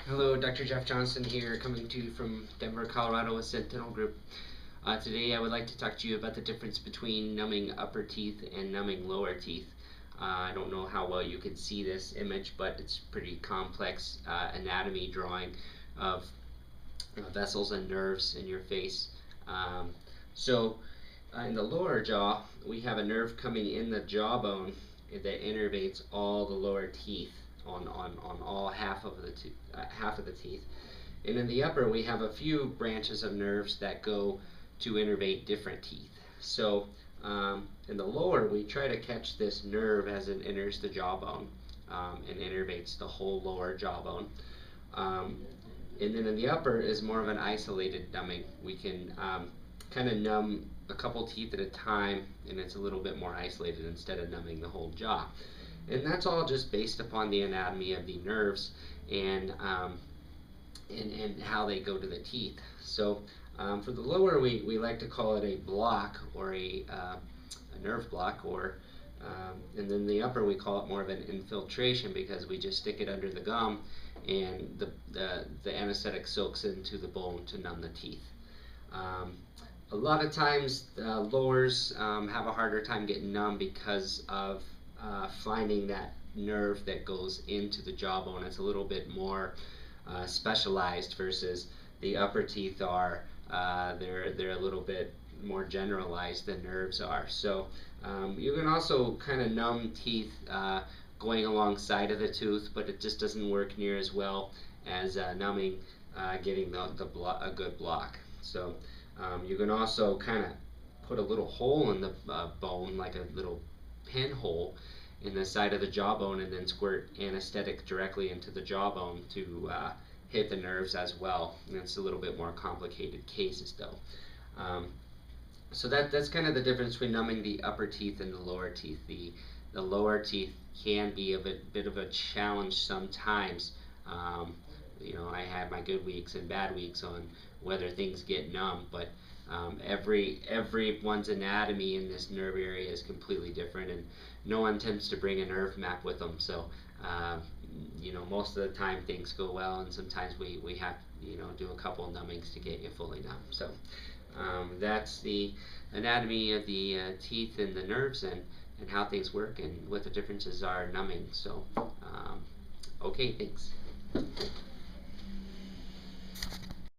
Hello, Dr. Jeff Johnston here, coming to you from Denver, Colorado with Sentinel Group. Today I would like to talk to you about the difference between numbing upper teeth and numbing lower teeth. I don't know how well you can see this image, but it's pretty complex anatomy drawing of vessels and nerves in your face. In the lower jaw, we have a nerve coming in the jawbone that innervates all the lower teeth on all half of the teeth. And in the upper, we have a few branches of nerves that go to innervate different teeth. In the lower, we try to catch this nerve as it enters the jawbone and innervates the whole lower jawbone. And then in the upper is more of an isolated numbing. We can kind of numb a couple teeth at a time, and it's a little bit more isolated instead of numbing the whole jaw. And that's all just based upon the anatomy of the nerves and how they go to the teeth. So for the lower, we like to call it a block or a nerve block, and then the upper we call it more of an infiltration because we just stick it under the gum and the anesthetic soaks into the bone to numb the teeth. A lot of times lowers have a harder time getting numb because of finding that nerve that goes into the jawbone. It's a little bit more specialized versus the upper teeth are. They're a little bit more generalized than nerves are. So you can also kind of numb teeth going alongside of the tooth, but it just doesn't work near as well as numbing getting a good block. So you can also kind of put a little hole in the bone, like a little pinhole in the side of the jawbone, and then squirt anesthetic directly into the jawbone to hit the nerves as well. And it's a little bit more complicated cases though. So that's kind of the difference between numbing the upper teeth and the lower teeth. The lower teeth can be a bit of a challenge sometimes. I have my good weeks and bad weeks on whether things get numb, but everyone's anatomy in this nerve area is completely different, and no one tends to bring a nerve map with them. So most of the time things go well, and sometimes we have do a couple of numbings to get you fully numb. So that's the anatomy of the teeth and the nerves, and how things work and what the differences are numbing. So okay, thanks.